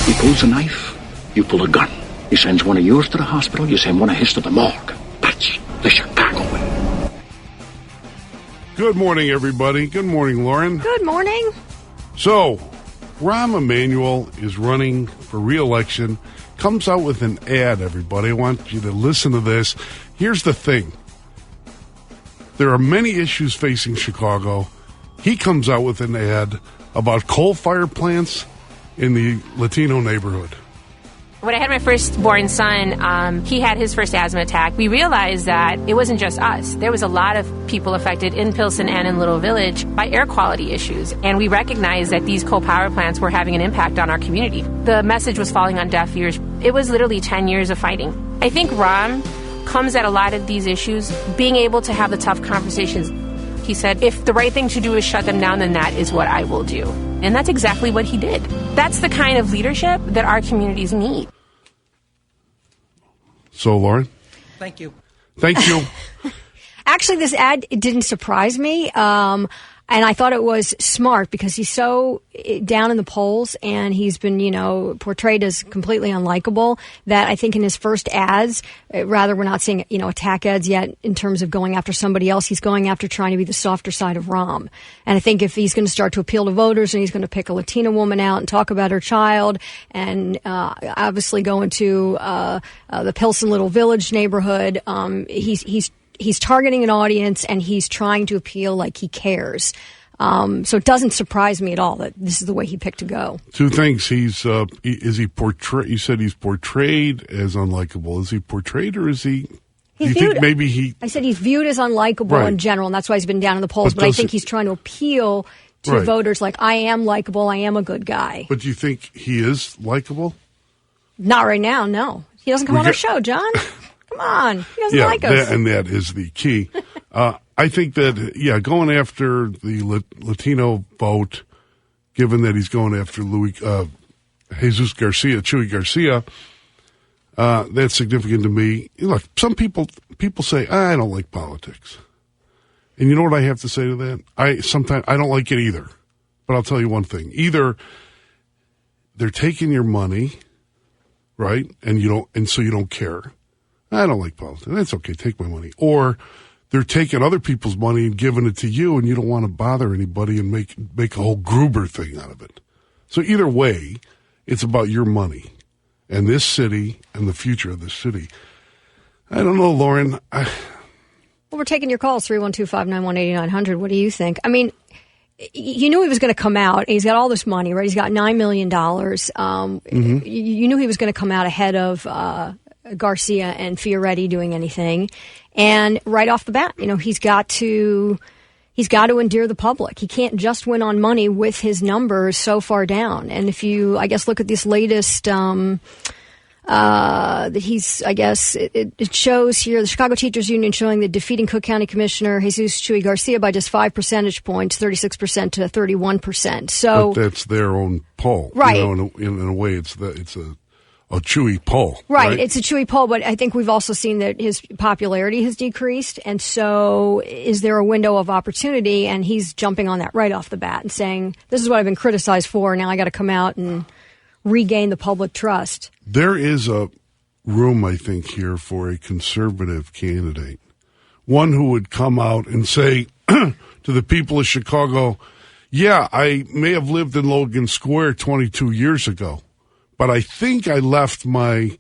He pulls a knife, you pull a gun. He sends one of yours to the hospital, you send one of his to the morgue. That's the Chicago way. Good morning, everybody. Good morning, Lauren. Good morning. So, Rahm Emanuel is running for re-election. Comes out with an ad, everybody. I want you to listen to this. Here's the thing. There are many issues facing Chicago. He comes out with an ad about coal-fired plants in the Latino neighborhood. When I had my firstborn son, he had his first asthma attack. We realized that it wasn't just us. There was a lot of people affected in Pilsen and in Little Village by air quality issues. And we recognized that these coal power plants were having an impact on our community. The message was falling on deaf ears. It was literally 10 years of fighting. I think Rahm comes at a lot of these issues being able to have the tough conversations. He said, if the right thing to do is shut them down, then that is what I will do. And that's exactly what he did. That's the kind of leadership that our communities need. So, Lauren? Thank you. Thank you. Actually, this ad didn't surprise me. And I thought it was smart because he's so down in the polls and he's been, portrayed as completely unlikable that I think in his first ads, rather we're not seeing, attack ads yet in terms of going after somebody else. He's going after trying to be the softer side of Rahm. And I think if he's going to start to appeal to voters and he's going to pick a Latina woman out and talk about her child and obviously go into the Pilsen Little Village neighborhood, he's targeting an audience and he's trying to appeal like he cares. So it doesn't surprise me at all that this is the way he picked to go. Two things. You said he's portrayed as unlikable. Is he portrayed or is he? I said he's viewed as unlikable in general, and that's why he's been down in the polls. But I think he's trying to appeal to voters like, I am likable, I am a good guy. But do you think he is likable? Not right now, no. He doesn't come on our show, John. Come on. He doesn't like us. And that is the key. I think that, going after the Latino vote, given that he's going after Jesus Garcia, Chuy Garcia, that's significant to me. Look, some people say, I don't like politics. And you know what I have to say to that? Sometimes I don't like it either. But I'll tell you one thing. Either they're taking your money, right? And so you don't care. I don't like politics. That's okay. Take my money. Or they're taking other people's money and giving it to you, and you don't want to bother anybody and make a whole Gruber thing out of it. So either way, it's about your money and this city and the future of this city. I don't know, Lauren. Well, we're taking your calls, 312-591-8900. What do you think? I mean, you knew he was going to come out. He's got all this money, right? He's got $9 million. You knew he was going to come out ahead of Garcia and Fioretti doing anything. And right off the bat, he's got to endear the public. He can't just win on money with his numbers so far down. And if you, look at this latest, that it shows here, the Chicago Teachers Union showing that defeating Cook County Commissioner Jesus Chuy Garcia by just 5 percentage points, 36% to 31%. So but that's their own poll. Right. In a way, it's a Chuy poll. Right, it's a Chuy poll, but I think we've also seen that his popularity has decreased, and so is there a window of opportunity? And he's jumping on that right off the bat and saying, this is what I've been criticized for, now I got to come out and regain the public trust. There is a room, I think, here for a conservative candidate, one who would come out and say to the people of Chicago, yeah, I may have lived in Logan Square 22 years ago, but I think I left my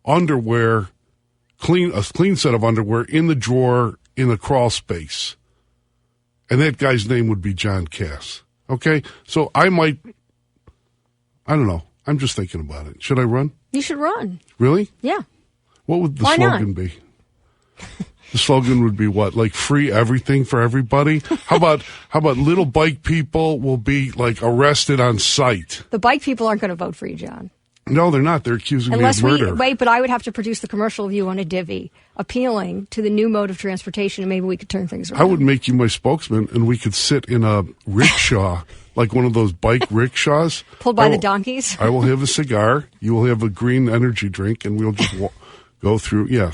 underwear, a clean set of underwear, in the drawer in the crawl space. And that guy's name would be John Cass. Okay? So I don't know. I'm just thinking about it. Should I run? You should run. Really? Yeah. What would the slogan be? The slogan would be what? Like free everything for everybody? How about little bike people will be like arrested on sight? The bike people aren't going to vote for you, John. No, they're not. They're accusing me of murder. But I would have to produce the commercial of you on a divvy appealing to the new mode of transportation, and maybe we could turn things around. I would make you my spokesman, and we could sit in a rickshaw, like one of those bike rickshaws. Pulled by the donkeys? I will have a cigar. You will have a green energy drink, and we'll just go through. Yeah,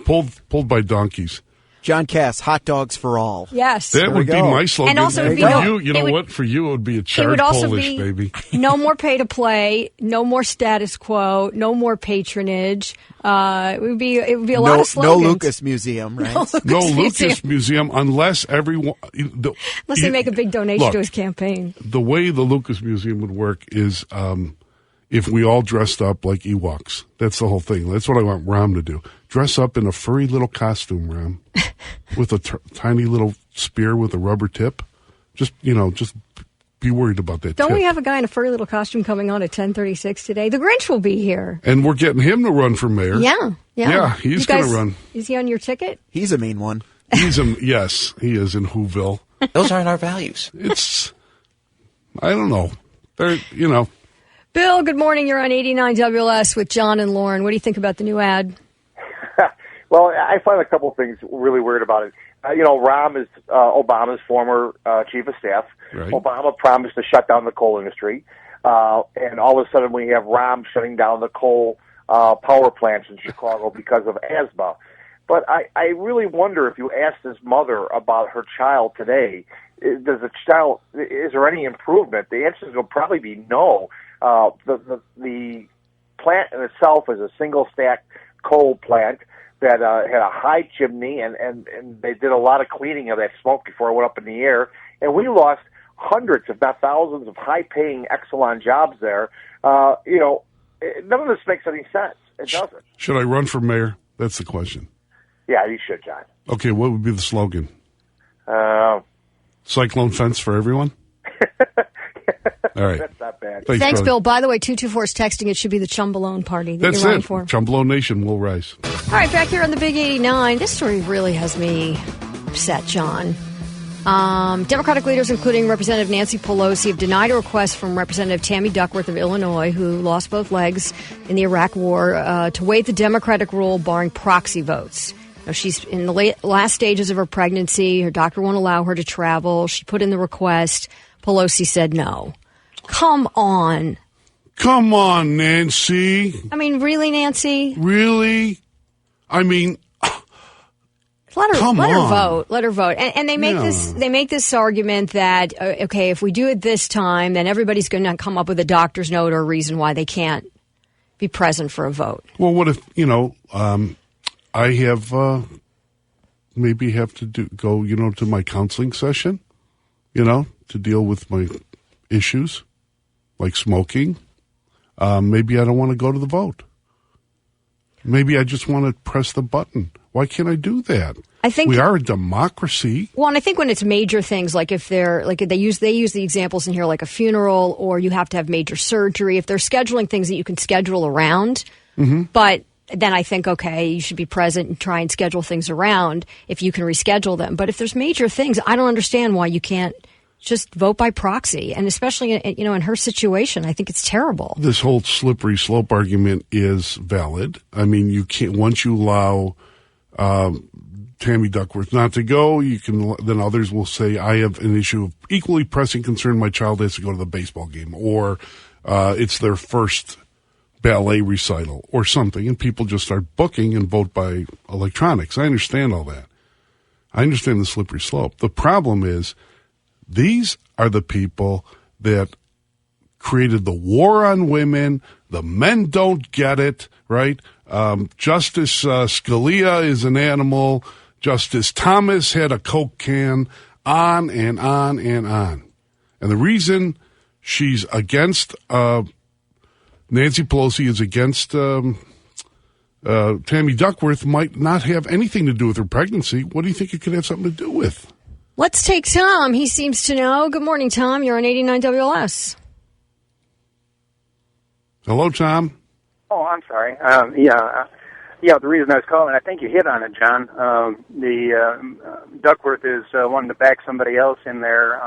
pulled by donkeys. John Cass, hot dogs for all. Yes. That would be go. my slogan. And also, for you know, you, it would- what? For you, it would be a It charred would also Polish, be baby. no more pay to play, no more status quo, no more patronage. It would be a lot of No slogans. Lucas Museum, right? No Lucas Museum unless everyone. Unless they make a big donation to his campaign. The way the Lucas Museum would work is if we all dressed up like Ewoks. That's the whole thing. That's what I want Ram to do. Dress up in a furry little costume, Ram, with a tiny little spear with a rubber tip. Just be worried about that Don't tip. we have a guy in a furry little costume coming on at 10:36 today? The Grinch will be here. And we're getting him to run for mayor. Yeah. Yeah, he's You guys- gonna run. Is he on your ticket? He's a mean one. Yes, he is in Whoville. Those aren't our values. It's, I don't know. Bill, good morning. You're on 89 WLS with John and Lauren. What do you think about the new ad? Well, I find a couple things really weird about it. Rahm is Obama's former chief of staff. Right. Obama promised to shut down the coal industry. And all of a sudden we have Rahm shutting down the coal power plants in Chicago because of asthma. But I really wonder if you asked his mother about her child today, is there any improvement? The answer will probably be no. The plant in itself is a single stack coal plant that had a high chimney, and they did a lot of cleaning of that smoke before it went up in the air. And we lost hundreds, if not thousands, of high-paying Exelon jobs there. None of this makes any sense. It doesn't. Should I run for mayor? That's the question. Yeah, you should, John. Okay, what would be the slogan? Cyclone fence for everyone? All right. That's not bad. Thanks, brother. Bill. By the way, 224 is texting. It should be the Chumbalone party that That's you're running it. for. Chumbalo Nation will rise. All right, back here on the Big 89. This story really has me upset, John. Democratic leaders, including Representative Nancy Pelosi, have denied a request from Representative Tammy Duckworth of Illinois, who lost both legs in the Iraq War, to waive the Democratic rule barring proxy votes. Now, she's in the last stages of her pregnancy. Her doctor won't allow her to travel. She put in the request. Pelosi said no. Come on. Come on, Nancy. I mean, really, Nancy? Really? I mean, Let her Come on. vote. Let her vote. And they make this argument that okay, if we do it this time, then everybody's going to come up with a doctor's note or a reason why they can't be present for a vote. well, what if, I have, maybe have to go, to my counseling session, to deal with my issues, like smoking. Maybe I don't want to go to the vote. Maybe I just want to press the button. Why can't I do that? I think we are a democracy. Well, and I think when it's major things, like if they're like they use the examples in here, like a funeral, or you have to have major surgery. If they're scheduling things that you can schedule around, but then I think okay, you should be present and try and schedule things around if you can reschedule them. But if there's major things, I don't understand why you can't just vote by proxy, and especially in her situation, I think it's terrible. This whole slippery slope argument is valid. I mean, you can't once you allow Tammy Duckworth not to go, you can. Then others will say, "I have an issue of equally pressing concern. My child has to go to the baseball game, or it's their first ballet recital, or something," and people just start booking and vote by electronics. I understand all that. I understand the slippery slope. The problem is, these are the people that created the war on women. The men don't get it, right? Justice Scalia is an animal. Justice Thomas had a Coke can, on and on and on. And the reason she's against Nancy Pelosi is against Tammy Duckworth might not have anything to do with her pregnancy. What do you think it could have something to do with? Let's take Tom. He seems to know. Good morning, Tom. You're on 89 WLS. Hello, Tom. Oh, I'm sorry. The reason I was calling, I think you hit on it, John. Duckworth is wanting to back somebody else in there,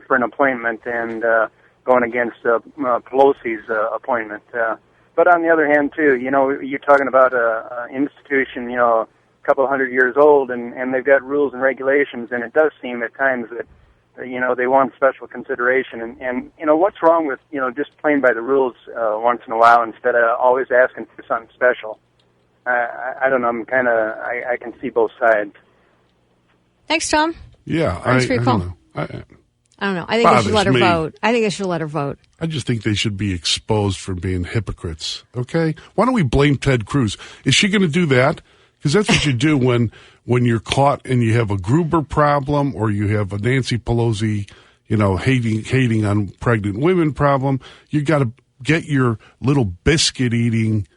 for an appointment and going against Pelosi's appointment. But on the other hand, too, you're talking about an institution, a couple of 100 years old, and they've got rules and regulations, and it does seem at times that they want special consideration. And what's wrong with, just playing by the rules once in a while instead of always asking for something special? I don't know. I can see both sides. Thanks, Tom. Yeah, Thanks for your call. don't know. I don't know. I think they should let her Bothers me. vote. I think they should let her vote. I just think they should be exposed for being hypocrites. Okay, why don't we blame Ted Cruz? Is she going to do that? Because that's what you do when you're caught and you have a Gruber problem or you have a Nancy Pelosi, hating on pregnant women problem. You got to get your little biscuit eating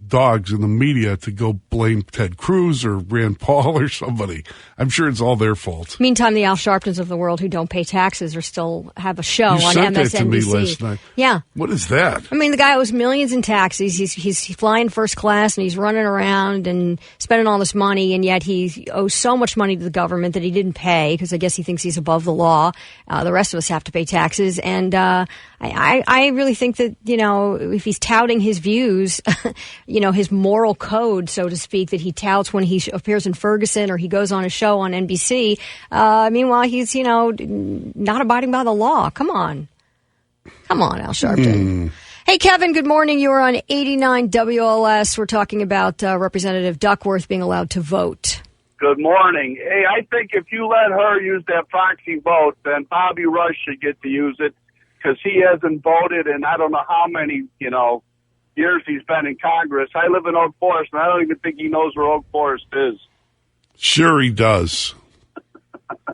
dogs in the media to go blame Ted Cruz or Rand Paul or somebody. I'm sure it's all their fault. Meantime, the Al Sharptons of the world who don't pay taxes or still have a show You on sent MSNBC. that to me last night. Yeah. What is that? I mean, the guy owes millions in taxes. He's flying first class and he's running around and spending all this money, and yet he owes so much money to the government that he didn't pay because I guess he thinks he's above the law. The rest of us have to pay taxes, and I really think that if he's touting his views, his moral code, so to speak, that he touts when he appears in Ferguson or he goes on a show on NBC. Meanwhile, he's not abiding by the law. Come on, Al Sharpton. Hey, Kevin, good morning. You are on 89 WLS. We're talking about Representative Duckworth being allowed to vote. Good morning. Hey, I think if you let her use that proxy vote, then Bobby Rush should get to use it because he hasn't voted in I don't know how many, years he's been in Congress. I live in Oak Forest, and I don't even think he knows where Oak Forest is. Sure he does.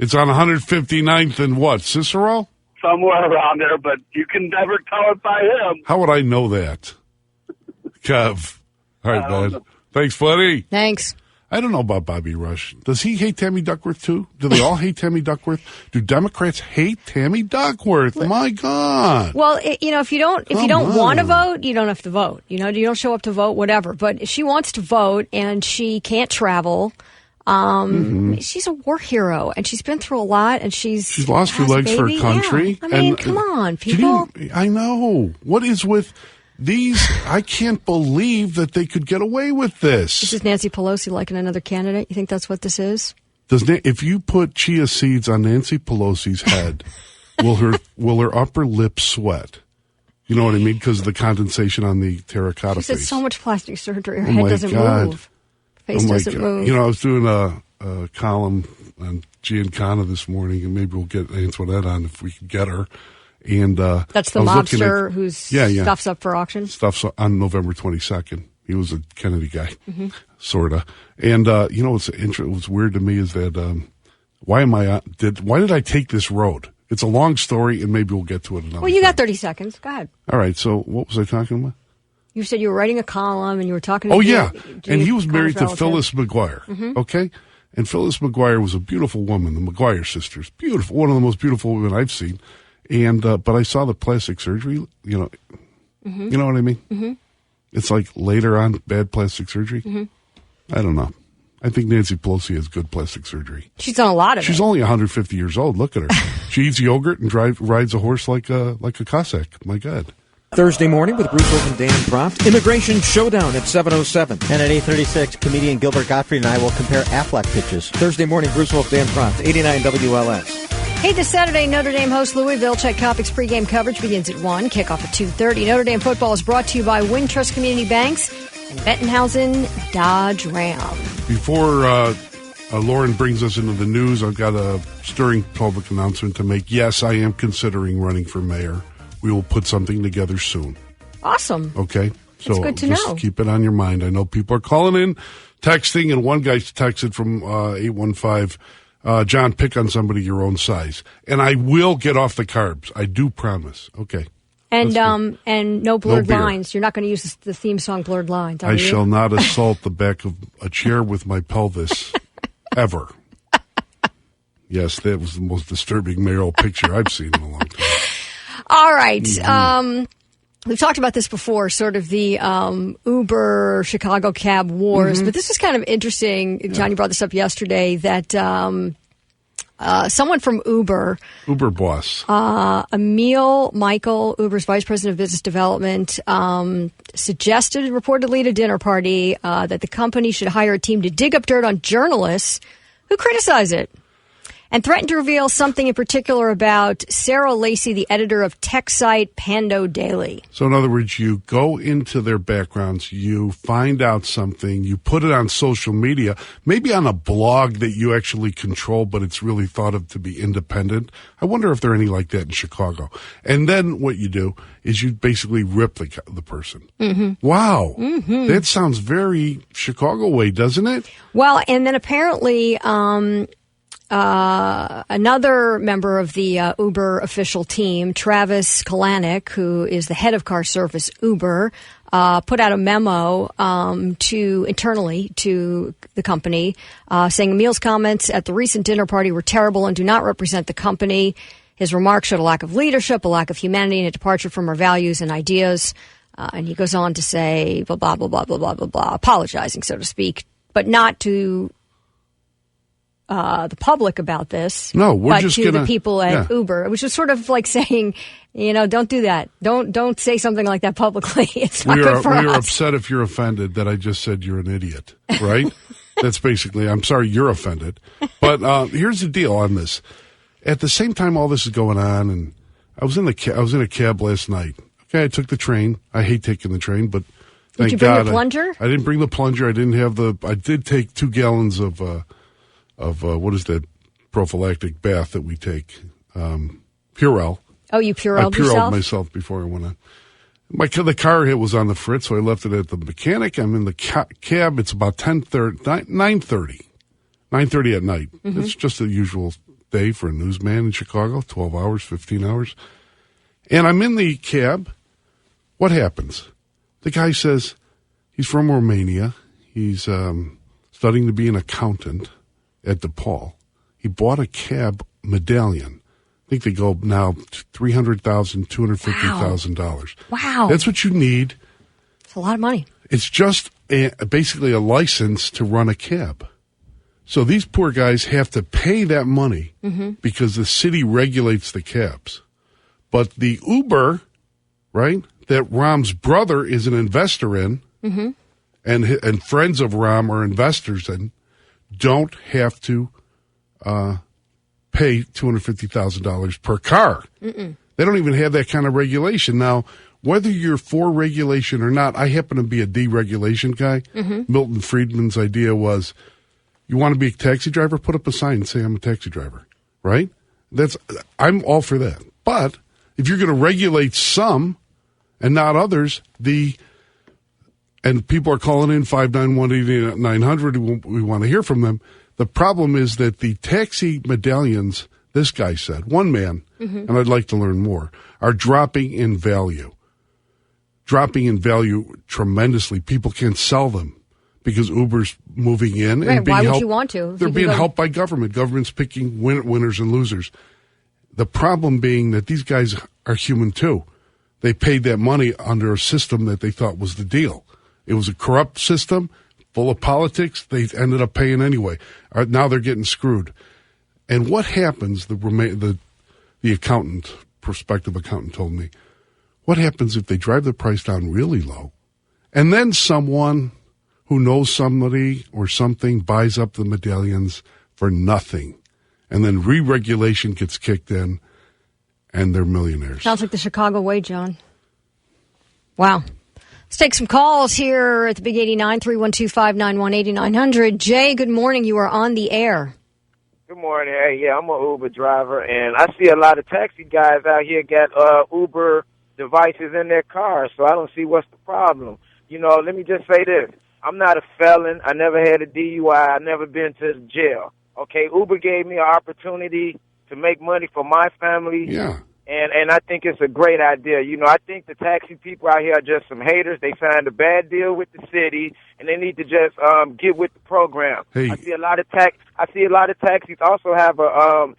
It's on 159th and what, Cicero? Somewhere around there, but you can never tell it by him. How would I know that? Kev. All right, man. Thanks, buddy. Thanks. I don't know about Bobby Rush. Does he hate Tammy Duckworth, too? Do they all hate Tammy Duckworth? Do Democrats hate Tammy Duckworth? My God. Well, if you don't want to vote, you don't have to vote. You don't show up to vote, whatever. But if she wants to vote and she can't travel, she's a war hero and she's been through a lot and she's lost her legs for her country. Yeah. I mean, come on, people. I know. What is with these? I can't believe that they could get away with this. This is Nancy Pelosi liking another candidate. You think that's what this is? If you put chia seeds on Nancy Pelosi's head, will her upper lip sweat? You know what I mean? Because of the condensation on the terracotta face. She said so much plastic surgery. Her head doesn't move. Face doesn't move. I was doing a column on Giancana this morning, and maybe we'll get Antoinette on if we can get her. And that's the mobster whose stuff's up for auction? Stuff's on November 22nd. He was a Kennedy guy, sort of. And, what's weird to me is that why did I take this road? It's a long story, and maybe we'll get to it another Well, you got 30 seconds. Go ahead. All right, so what was I talking about? You said you were writing a column, and you were talking to and he was married to Phyllis McGuire, okay? And Phyllis McGuire was a beautiful woman, the McGuire sisters. Beautiful, one of the most beautiful women I've seen. And but I saw the plastic surgery, you know what I mean? Mm-hmm. It's like later on bad plastic surgery. Mm-hmm. I don't know. I think Nancy Pelosi has good plastic surgery. She's done a lot of it. She's only 150 years old. Look at her. She eats yogurt and rides a horse like a Cossack. My God. Thursday morning with Bruce Holt and Dan Proft. Immigration Showdown at 7:07. And at 8:36, comedian Gilbert Gottfried and I will compare Affleck pitches. Thursday morning, Bruce Holt, Dan Proft, 89 WLS. Hey, this Saturday, Notre Dame hosts Louisville. Check Copic's pregame coverage begins at 1, kickoff at 2:30. Notre Dame football is brought to you by Wintrust Community Banks and Bettenhausen Dodge Ram. Before Lauren brings us into the news, I've got a stirring public announcement to make. Yes, I am considering running for mayor. We will put something together soon. Awesome. Okay? So that's good to just know. Keep it on your mind. I know people are calling in, texting, and one guy texted from 815, John, pick on somebody your own size. And I will get off the carbs. I do promise. Okay. And no blurred beer. lines. You're not going to use the theme song Blurred Lines, are I you? shall not assault the back of a chair with my pelvis ever. Yes, that was the most disturbing mayoral picture I've seen in a long time. All right. We've talked about this before, sort of the Uber Chicago cab wars, but this is kind of interesting. Yeah. John, you brought this up yesterday, that someone from Uber boss, Emil Michael, Uber's vice president of business development, suggested reportedly at a dinner party that the company should hire a team to dig up dirt on journalists who criticize it. and threatened to reveal something in particular about Sarah Lacey, the editor of tech site Pando Daily. So in other words, you go into their backgrounds, you find out something, you put it on social media, maybe on a blog that you actually control, but it's really thought of to be independent. I wonder if there are any like that in Chicago. And then what you do is you basically rip the person. Mm-hmm. Wow. Mm-hmm. That sounds very Chicago way, doesn't it? Well, and then apparently another member of the Uber official team, Travis Kalanick, who is the head of car service Uber, put out a memo internally to the company saying Emil's comments at the recent dinner party were terrible and do not represent the company. His remarks showed a lack of leadership, a lack of humanity, and a departure from our values and ideas. And he goes on to say, blah, blah, blah, blah, blah, blah, blah, blah, apologizing, so to speak, but not to the public about this. No, we're just to the people at Uber, which was sort of like saying, don't do that. Don't say something like that publicly. It's not good for us. We are upset if you're offended that I just said you're an idiot, right? That's basically, I'm sorry you're offended. But here's the deal on this. At the same time all this is going on, and I was in a cab last night. Okay, I took the train. I hate taking the train, but thank God. Did you bring the plunger? I didn't bring the plunger. I did take 2 gallons of what is that prophylactic bath that we take? Purell. Oh, you Purelled yourself? I Purelled myself before I went on. The car was on the fritz, so I left it at the mechanic. I'm in the cab. It's about 9:30 at night. Mm-hmm. It's just a usual day for a newsman in Chicago, 12 hours, 15 hours. And I'm in the cab. What happens? The guy says he's from Romania. He's studying to be an accountant at DePaul. He bought a cab medallion. I think they go now $300,000, $250,000. Wow. That's what you need. It's a lot of money. It's just basically a license to run a cab. So these poor guys have to pay that money because the city regulates the cabs. But the Uber, right, that Rahm's brother is an investor in, and friends of Rahm are investors in, don't have to pay $250,000 per car. Mm-mm. They don't even have that kind of regulation. Now, whether you're for regulation or not, I happen to be a deregulation guy. Mm-hmm. Milton Friedman's idea was, you want to be a taxi driver? Put up a sign and say, I'm a taxi driver, right? I'm all for that. But if you're going to regulate some and not others, and people are calling in 591-8900, we want to hear from them. The problem is that the taxi medallions, this guy said, one man, and I'd like to learn more, are dropping in value. Dropping in value tremendously. People can't sell them because Uber's moving in. Right, and being why would helped, you want to? They're being helped by government. Government's picking winners and losers. The problem being that these guys are human too. They paid that money under a system that they thought was the deal. It was a corrupt system, full of politics. They ended up paying anyway. Now they're getting screwed. And what happens, the accountant, prospective accountant told me, what happens if they drive the price down really low, and then someone who knows somebody or something buys up the medallions for nothing, and then re-regulation gets kicked in, and they're millionaires. Sounds like the Chicago way, John. Wow. Let's take some calls here at the Big 89, 312-591-8900. Jay, good morning. You are on the air. Good morning. Hey, yeah, I'm an Uber driver, and I see a lot of taxi guys out here got Uber devices in their cars, so I don't see what's the problem. Let me just say this. I'm not a felon. I never had a DUI. I've never been to jail. Okay, Uber gave me an opportunity to make money for my family. Yeah. And I think it's a great idea. I think the taxi people out here are just some haters. They signed a bad deal with the city, and they need to just get with the program. Hey. I see a lot of taxis also have a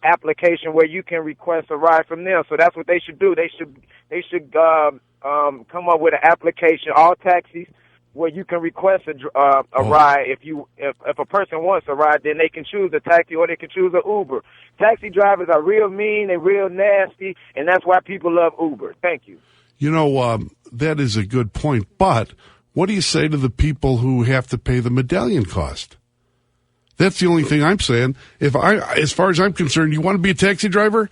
application where you can request a ride from them. So that's what they should do. They should come up with an application, all taxis, where you can request a ride. If a person wants a ride, then they can choose a taxi or they can choose an Uber. Taxi drivers are real mean, they're real nasty, and that's why people love Uber. Thank you. That is a good point. But what do you say to the people who have to pay the medallion cost? That's the only thing I'm saying. As far as I'm concerned, you want to be a taxi driver?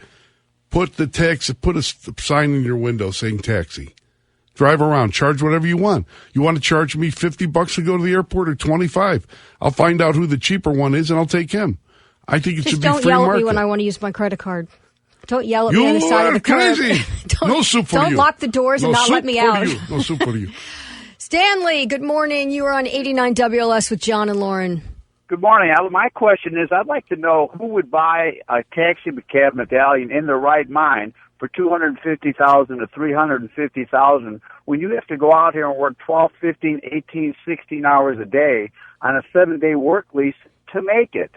Put a sign in your window saying taxi. Drive around, charge whatever you want. You want to charge me $50 to go to the airport or $25? I'll find out who the cheaper one is and I'll take him. I think it should be free market. Just don't yell at me when I want to use my credit card. Don't yell at me on the side of the curb. Crazy. No soup for you. Don't lock the doors and not let me out. No soup for you. Stanley, good morning. You are on 89 WLS with John and Lauren. Good morning. My question is, I'd like to know who would buy a taxi cab medallion in their right mind for $250,000 to $350,000 when you have to go out here and work 12, 15, 18, 16 hours a day on a 7-day work lease to make it.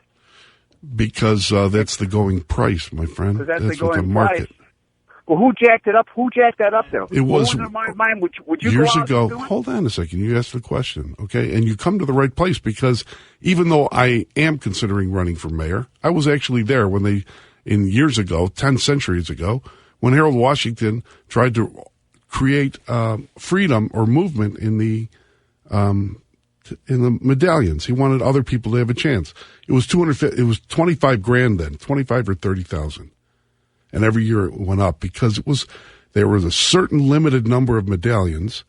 Because that's the going price, my friend. That's the going the market. price. Well, who jacked it up? Who jacked that up there? It was would you years go out ago. and do it? Hold on a second. You asked the question, okay? And you come to the right place because even though I am considering running for mayor, I was actually there when years ago, 10 centuries ago, when Harold Washington tried to create freedom or movement in the medallions. He wanted other people to have a chance. It was $25,000 then, 25 or 30,000. And every year it went up because there was a certain limited number of medallions.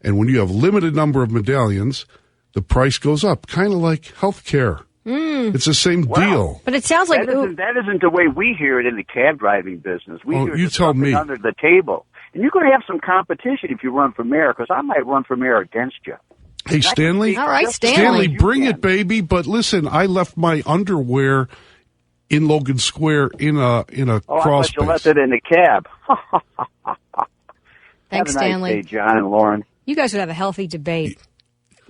And when you have a limited number of medallions, the price goes up, kind of like health care. It's the same deal. But it sounds like that isn't the way we hear it in the cab driving business. We hear you tell me. Under the table. And you're going to have some competition if you run for mayor, because I might run for mayor against you. Hey, Stanley. All right, Stanley, bring it, baby. But listen, I left my underwear in Logan Square in a crawl space. You left it in the cab. Thanks, have a Stanley. Nice day, John and Lauren. You guys would have a healthy debate.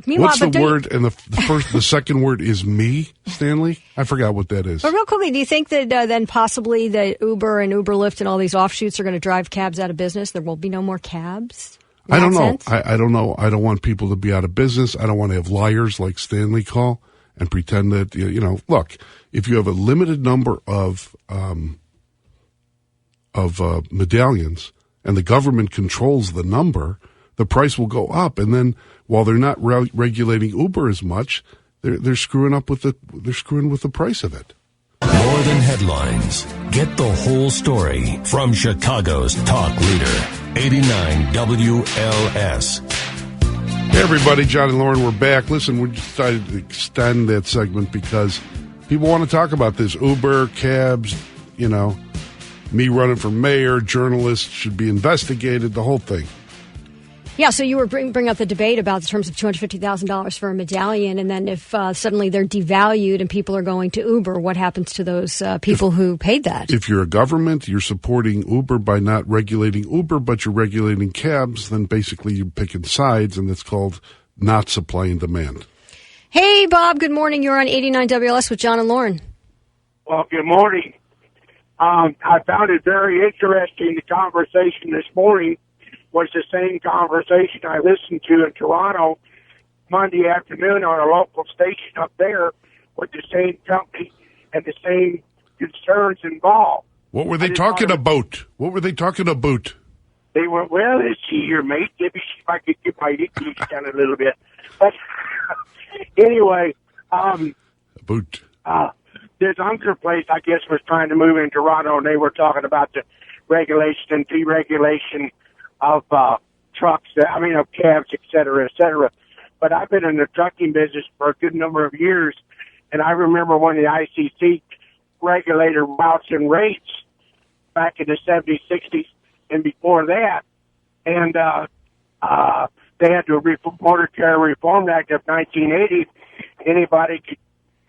Meanwhile, what's the word? And the second word is me, Stanley? I forgot what that is. But real quickly, do you think that then possibly the Uber and Uber Lyft and all these offshoots are going to drive cabs out of business? There will be no more cabs? I don't know. I don't know. I don't want people to be out of business. I don't want to have liars like Stanley call and pretend that, look, if you have a limited number of medallions and the government controls the number, the price will go up. And then while they're not regulating Uber as much, they're screwing with the price of it. More than headlines. Get the whole story from Chicago's talk leader, 89 WLS. Hey everybody, John and Lauren, we're back. Listen, we decided to extend that segment because people want to talk about this. Uber, cabs, me running for mayor, journalists should be investigated, the whole thing. Yeah, so you were bring up the debate about the terms of $250,000 for a medallion, and then if suddenly they're devalued and people are going to Uber, what happens to those people who paid that? If you're a government, you're supporting Uber by not regulating Uber, but you're regulating cabs, then basically you're picking sides, and it's called not supply and demand. Hey, Bob, good morning. You're on 89 WLS with John and Lauren. Well, good morning. I found it very interesting, the conversation this morning was the same conversation I listened to in Toronto Monday afternoon on a local station up there with the same company and the same concerns involved. What were they talking about? They were, well, let's see here, mate. Let me see if I could get my English down a little bit. But anyway, this Unker place, I guess, was trying to move in Toronto, and they were talking about the regulation and deregulation of trucks, of cabs, et cetera, But I've been in the trucking business for a good number of years, and I remember when the ICC regulated routes and rates back in the 70s, 60s, and before that. And they had the Motor Carrier Reform Act of 1980. Anybody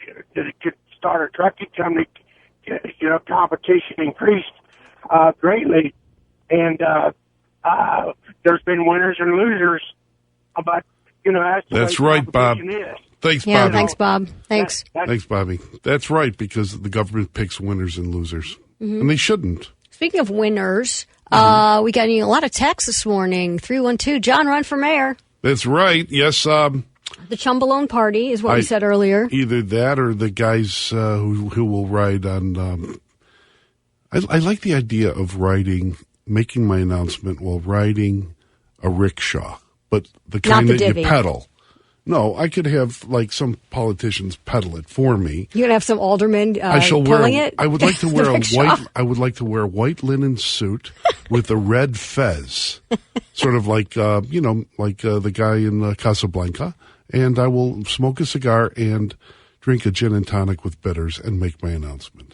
could start a trucking company. Competition increased greatly, and there's been winners and losers, but that's right, Bob. Thanks, Bobby. Yeah, thanks, Bob. Thanks. Thanks, Bobby. That's right, because the government picks winners and losers, and they shouldn't. Speaking of winners, we got a lot of texts this morning. 312, John, run for mayor. That's right. Yes. The Chumbalone Party is what we said earlier. Either that or the guys who will ride on. I like the idea of making my announcement while riding a rickshaw, but the kind that you pedal. No, I could have like some politicians peddle it for me. You're gonna have some aldermen I shall pulling wear. it. I would like to wear a Rickshaw. white. I would like to wear a white linen suit with a red fez, sort of like the guy in Casablanca. And I will smoke a cigar and drink a gin and tonic with bitters and make my announcement.